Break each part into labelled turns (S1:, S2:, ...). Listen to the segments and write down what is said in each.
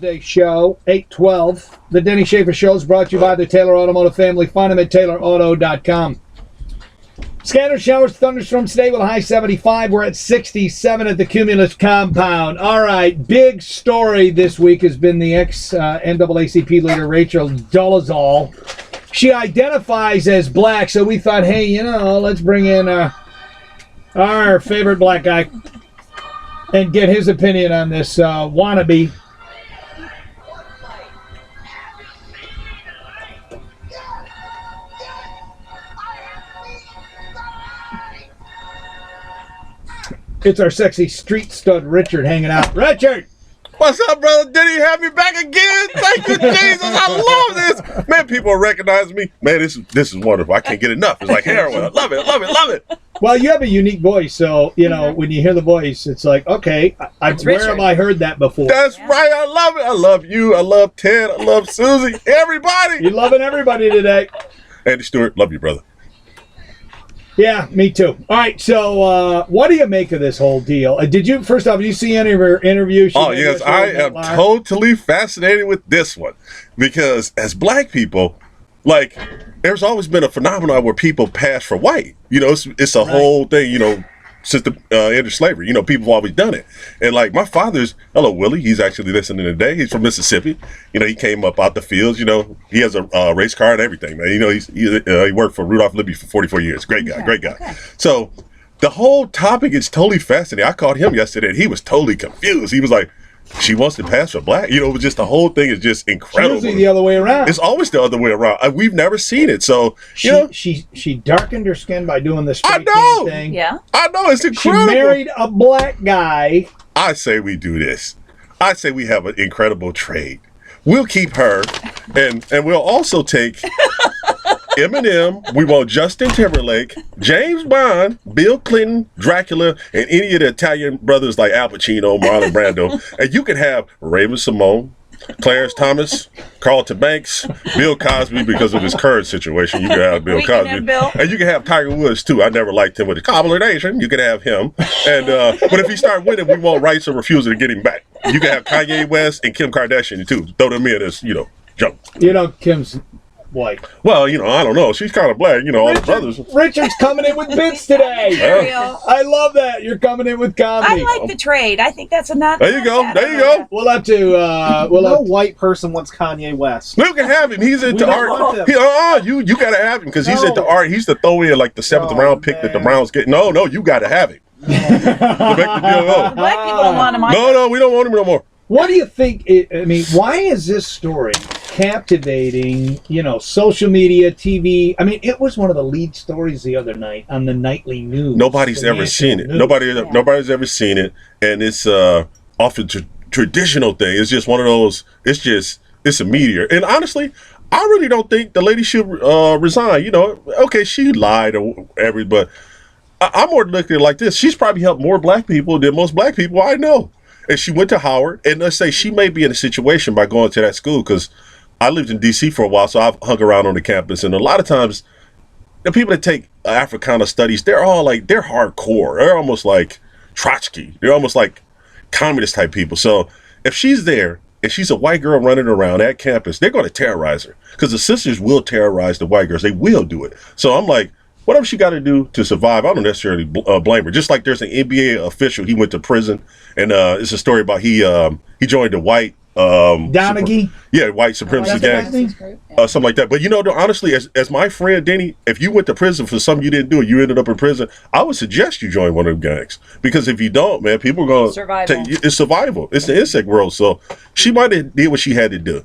S1: Day show 812. The Denny Schaefer Show is brought to you by the Taylor Automotive family. Find them at taylorauto.com. Scattered showers, thunderstorms today with a high 75. We're at 67 at the Cumulus compound. All right, big story this week has been the ex-NAACP leader Rachael DOLEZAL. She identifies as black, so we thought, hey, let's bring in our favorite black guy and get his opinion on this wannabe. It's our sexy street stud Richard hanging out. Richard!
S2: What's up, brother Denny? Have me back again. Thank you, Jesus. I love this. Man, people recognize me. Man, this is wonderful. I can't get enough. It's like heroin. I love it. I love it. Love it.
S1: Well, you have a unique voice, so, when you hear the voice, it's like, okay, where have I heard that before?
S2: That's right. I love it. I love you. I love Ted. I love Susie. Everybody.
S1: You're loving everybody today.
S2: Andy Stewart, love you, brother.
S1: Yeah, me too. All right, so what do you make of this whole deal? First off, did you see any of her interviews?
S2: Oh, yes, I am totally fascinated with this one because as black people, like, there's always been a phenomenon where people pass for white. It's a whole thing, since the end of slavery. People have always done it. And like my father's, hello, Willie, he's actually listening today. He's from Mississippi. He came up out the fields. He has a race car and everything, man. He worked for Rudolph Libby for 44 years. Great guy, great guy. Okay. So the whole topic is totally fascinating. I called him yesterday and he was totally confused. He was like, she wants to pass for black. Just the whole thing is just incredible.
S1: It's usually the other way around.
S2: It's always the other way around. We've never seen it. So
S1: she darkened her skin by doing the straight thing.
S3: Yeah,
S2: I know, it's incredible.
S1: She married a black guy.
S2: I say we do this. I say we have an incredible trade. We'll keep her, and we'll also take Eminem. We want Justin Timberlake, James Bond, Bill Clinton, Dracula, and any of the Italian brothers like Al Pacino, Marlon Brando. And you can have Raven-Symoné, Clarence Thomas, Carlton Banks, Bill Cosby because of his current situation. You can have Bill Cosby. And you can have Tiger Woods too. I never liked him with the Cobbler Nation. You can have him. And but if he start winning, we want rights of refusal to get him back. You can have Kanye West and Kim Kardashian too. Throw them in as, junk.
S1: Kim's white.
S2: Well, I don't know. She's kind of black, all the brothers.
S1: Richard's coming in with bits today. I love that. You're coming in with comedy.
S3: I like the trade. I think that's a not.
S2: There you go. There you go.
S1: We'll have to.
S4: No white person wants Kanye West.
S2: You can have him. He's into art. You got to have him because he's into art. He's the throw in like the seventh round pick that the Browns get. No, you got to have him. To make the deal go.
S3: Black people don't want him.
S2: No, we don't want him no more.
S1: What do you think? Why is this story captivating? Social media, TV. It was one of the lead stories the other night on the nightly news.
S2: Nobody's ever seen it. Nobody's ever seen it, and it's often traditional thing. It's just one of those. It's a meteor. And honestly, I really don't think the lady should resign. Okay, she lied or whatever, but I'm more looking at it like this. She's probably helped more black people than most black people I know. And she went to Howard, and let's say she may be in a situation by going to that school, because I lived in D.C. for a while, so I've hung around on the campus, and a lot of times the people that take Africana studies, they're hardcore. They're almost like Trotsky. They're almost like communist type people. So if she's there and she's a white girl running around at campus, they're going to terrorize her, because the sisters will terrorize the white girls. They will do it. So I'm like, whatever she got to do to survive, I don't necessarily blame her. Just like there's an NBA official, he went to prison, and it's a story about he joined the white
S1: Donaghy?
S2: White supremacist gang, something like that. But honestly, as my friend Denny, if you went to prison for something you didn't do, you ended up in prison, I would suggest you join one of them gangs, because if you don't, man, people are going to it's survival. It's the insect world. So she might have did what she had to do.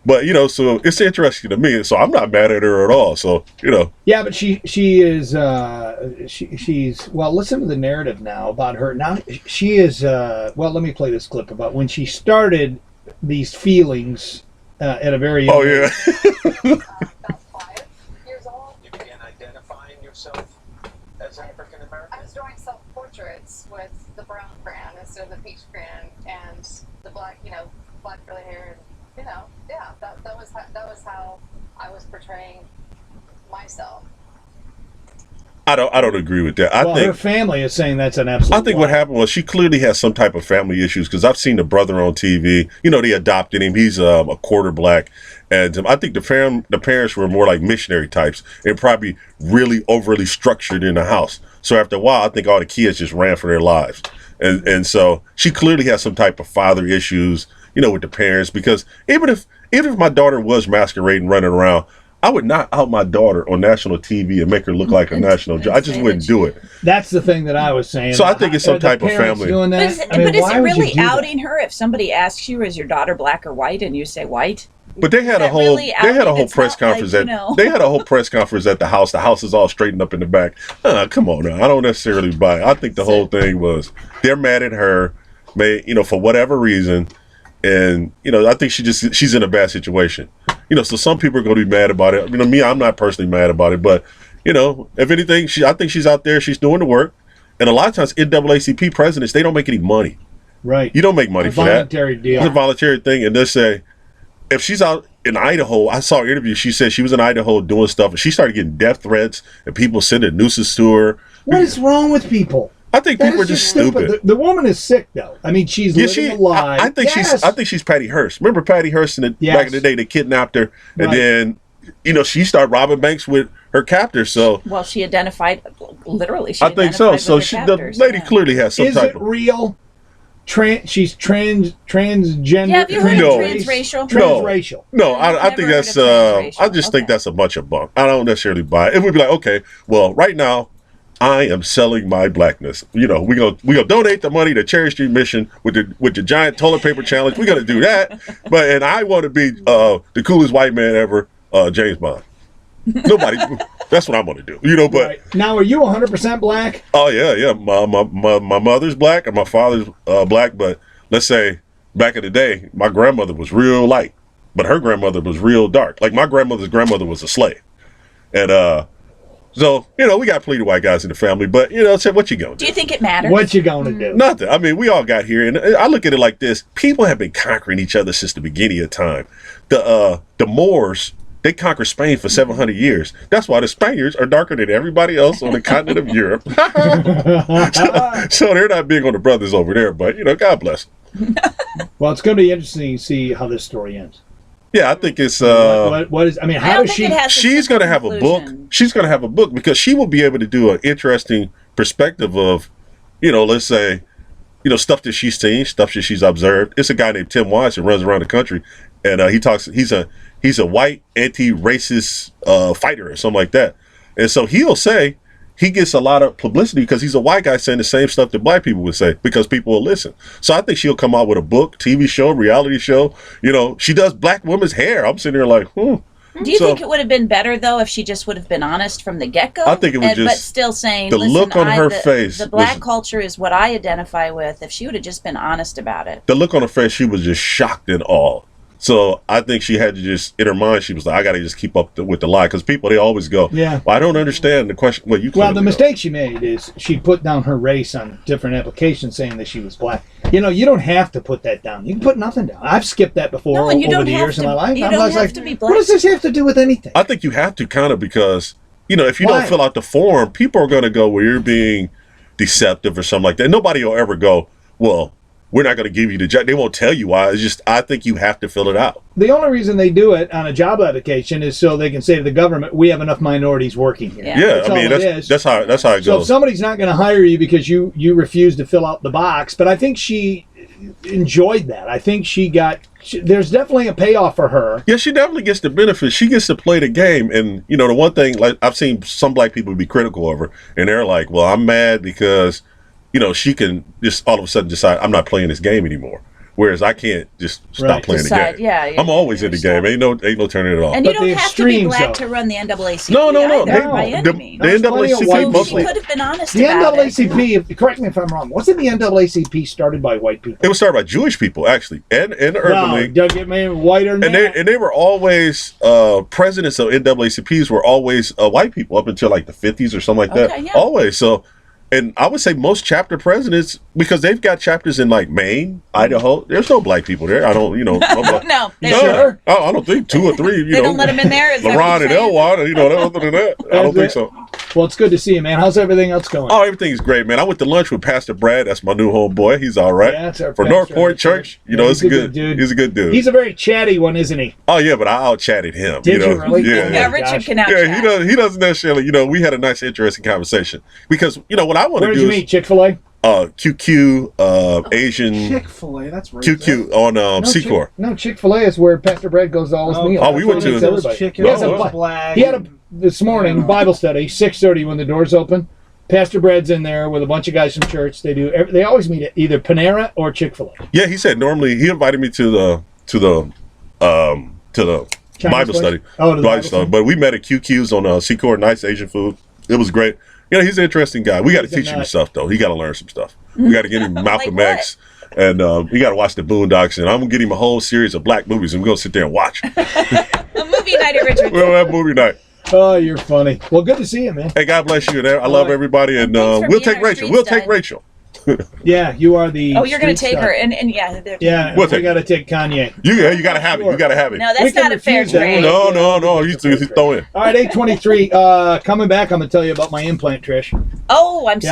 S2: But so it's interesting to me. So I'm not mad at her at all. So
S1: Yeah, but she is she's listen to the narrative now about her. Now she is let me play this clip about when she started these feelings at a very young age.
S5: About 5 years old. You began identifying yourself as African American. I was drawing self-portraits with the brown crayon instead of the peach crayon and the black, black curly hair. That was how I was portraying myself.
S2: I don't agree with that.
S1: Well, her family is saying that's an absolute
S2: I think what happened was she clearly has some type of family issues, because I've seen the brother on TV. You know, they adopted him. He's a quarter black. And I think the parents were more like missionary types and probably really overly structured in the house. So after a while, I think all the kids just ran for their lives. And so she clearly has some type of father issues, you know, with the parents, because even if my daughter was masquerading, running around, I would not out my daughter on national TV and make her look like a national. I just wouldn't do it.
S1: That's the thing that I was saying.
S2: So I think it's some type of family.
S1: Doing that?
S3: But is it really outing her if somebody asks you, is your daughter black or white, and you say white?
S2: But they had a whole press conference at the house. The house is all straightened up in the back. Come on now. I don't necessarily buy it. I think the whole thing was they're mad at her, for whatever reason. And, I think she's in a bad situation. So some people are going to be mad about it. Me, I'm not personally mad about it. But, if anything, I think she's out there. She's doing the work. And a lot of times NAACP presidents, they don't make any money.
S1: Right.
S2: You don't make money for that.
S1: Voluntary deal.
S2: It's a voluntary thing. And they say, if she's out in Idaho, I saw an interview. She said she was in Idaho doing stuff, and she started getting death threats and people sending nooses to her.
S1: What is wrong with people?
S2: I think people are just stupid.
S1: The woman is sick, though. I mean, she's living alive.
S2: I think she's Patty Hearst. Remember Patty Hearst back in the day? They kidnapped her, and then she started robbing banks with her captors. So
S3: she identified literally.
S2: I think so. So the lady clearly has some type of.
S1: Is it real? She's transgender.
S3: Yeah, have you heard of transracial?
S1: Transracial.
S2: No, I think that's. I just think that's a bunch of bunk. I don't necessarily buy it. It would be like, okay, well, right now, I am selling my blackness. We gonna donate the money to Cherry Street Mission with the giant toilet paper challenge. We're gonna do that. And I want to be the coolest white man ever, James Bond. Nobody. That's what I'm gonna do. But
S1: right. Now, are you 100% black?
S2: Oh yeah. My mother's black and my father's black. But let's say back in the day, my grandmother was real light, but her grandmother was real dark. Like my grandmother's grandmother was a slave, and so we got plenty of white guys in the family. But say what you gonna do?
S3: Do you think it matters?
S1: What you gonna do?
S2: Nothing. I mean, we all got here, and I look at it like this: people have been conquering each other since the beginning of time. The Moors. They conquered Spain for 700 years. That's why the Spaniards are darker than everybody else on the continent of Europe. so they're not big on the brothers over there, but, God bless them.
S1: Well, it's going to be interesting to see how this story ends.
S2: Yeah, I think it's...
S1: what is... I mean, how does she...
S2: She's going to have a book. She's going to have a book because she will be able to do an interesting perspective of, let's say, stuff that she's seen, stuff that she's observed. It's a guy named Tim Wise who runs around the country, and he's a white anti-racist fighter or something like that. And so he'll say he gets a lot of publicity because he's a white guy saying the same stuff that black people would say because people will listen. So I think she'll come out with a book, TV show, reality show. She does black women's hair. I'm sitting there like,
S3: Do you think it would have been better, though, if she just would have been honest from the get-go?
S2: I think it would
S3: but still saying,
S2: the look on her face.
S3: The black culture is what I identify with. If she would have just been honest about it.
S2: The look on her face, she was just shocked and awed. So I think she had to just, in her mind, she was like, I got to just keep up with the lie. Because people, they always go, well, I don't understand the question. Well,
S1: the mistake she made is she put down her race on different applications saying that she was black. You don't have to put that down. You can put nothing down. I've skipped that before over the years of my life.
S3: You don't have to be black.
S1: What does this have to do with anything?
S2: I think you have to kind of because, if you don't fill out the form, people are going to go, well, you're being deceptive or something like that. Nobody will ever go, well, we're not going to give you the job. They won't tell you why. It's just, I think you have to fill it out.
S1: The only reason they do it on a job application is so they can say to the government, we have enough minorities working here.
S2: Yeah, that's how it goes.
S1: So if somebody's not going to hire you because you refuse to fill out the box, but I think she enjoyed that. I think there's definitely a payoff for her.
S2: Yeah, she definitely gets the benefit. She gets to play the game. And, the one thing, like I've seen some black people be critical of her, and they're like, well, I'm mad because... she can just all of a sudden decide I'm not playing this game anymore. Whereas I can't just stop playing the game.
S3: Yeah,
S2: I'm always in the game. Ain't no turning it off.
S3: And you don't have to be black to run the NAACP.
S2: No.
S3: The
S2: NAACP mostly.
S3: She could have been honest
S1: the
S3: about
S1: NAACP, correct me if I'm wrong, wasn't the NAACP started by white people?
S2: It was started by Jewish people, actually, and the Urban League.
S1: Don't get me whiter than that.
S2: And they were always, presidents of NAACPs were always white people up until like the 50s or something like that. Yeah. Always. So. And I would say most chapter presidents, because they've got chapters in like Maine, Idaho, there's no black people there. I don't,
S3: No,
S2: sure. I don't think 2 or 3,
S3: they don't let them in there.
S2: LeBron and Elwad, other than that, I don't think so.
S1: Well, it's good to see you, man. How's everything else going?
S2: Oh, everything's great, man. I went to lunch with Pastor Brad. That's my new homeboy. He's all right.
S1: Yeah, that's our
S2: For
S1: pastor
S2: North Point
S1: right there.
S2: Church, you know,
S1: Yeah,
S2: it's a good
S1: dude.
S2: He's a good dude.
S1: He's a very chatty one, isn't he?
S2: Oh yeah, but I out-chatted him.
S1: Did you
S2: know?
S1: really?
S2: Yeah.
S3: Yeah,
S1: Oh,
S3: Richard
S1: gosh.
S3: can out
S2: Yeah, he doesn't necessarily, you know, we had a nice, interesting conversation. Because, you know, what I want
S1: Where
S2: to
S1: did
S2: do
S1: you
S2: is
S1: meet? Chick-fil-A?
S2: QQ, Asian
S4: Chick-fil-A, that's racist.
S2: QQ on Secor.
S1: No, Chick-fil-A is where Pastor Brad goes to all his meals.
S2: Oh, we went to
S1: That's everybody.
S4: chicken.
S1: He has a
S2: Oh,
S1: bu-
S4: black.
S1: He had a this morning Bible study, 6:30 when the doors open. Pastor Brad's in there with a bunch of guys from church. They always meet at either Panera or Chick-fil-A.
S2: Yeah, he said normally he invited me to the
S1: Chinese
S2: Bible
S1: place?
S2: study.
S1: Oh, to the Bible
S2: study.
S1: study.
S2: But we met at QQ's on Secor, nice Asian food. It was great. You know, he's an interesting guy. We got to
S1: He's a
S2: teach him
S1: nut.
S2: stuff though. He got to learn some stuff. We got to get him Malcolm
S3: Like
S2: X, and we got to watch the Boondocks. And I'm gonna get him a whole series of black movies, and we're gonna sit there and watch.
S3: A movie night at Richard's.
S2: We'll have movie night.
S1: Oh, you're funny. Well, good to see you, man.
S2: Hey, God bless you. I love everybody, and
S3: Thanks for
S2: we'll
S3: being
S2: take
S3: our
S2: Rachel.
S3: street
S2: We'll take
S3: stud.
S2: Rachel.
S1: Yeah, you are the.
S3: Oh, you're going to
S1: street
S3: take
S1: star.
S3: her. And yeah. they're-
S1: Yeah,
S2: We'll
S1: we
S2: take
S1: got to take Kanye.
S2: You got to have it. You got to have it.
S3: No,
S1: We
S3: that's
S1: can
S3: not a fair
S1: refuse that.
S3: trade.
S2: No. He's throw in.
S1: All right, 8:23. Coming back, I'm going to tell you about my implant, Trish.
S3: Oh, I'm so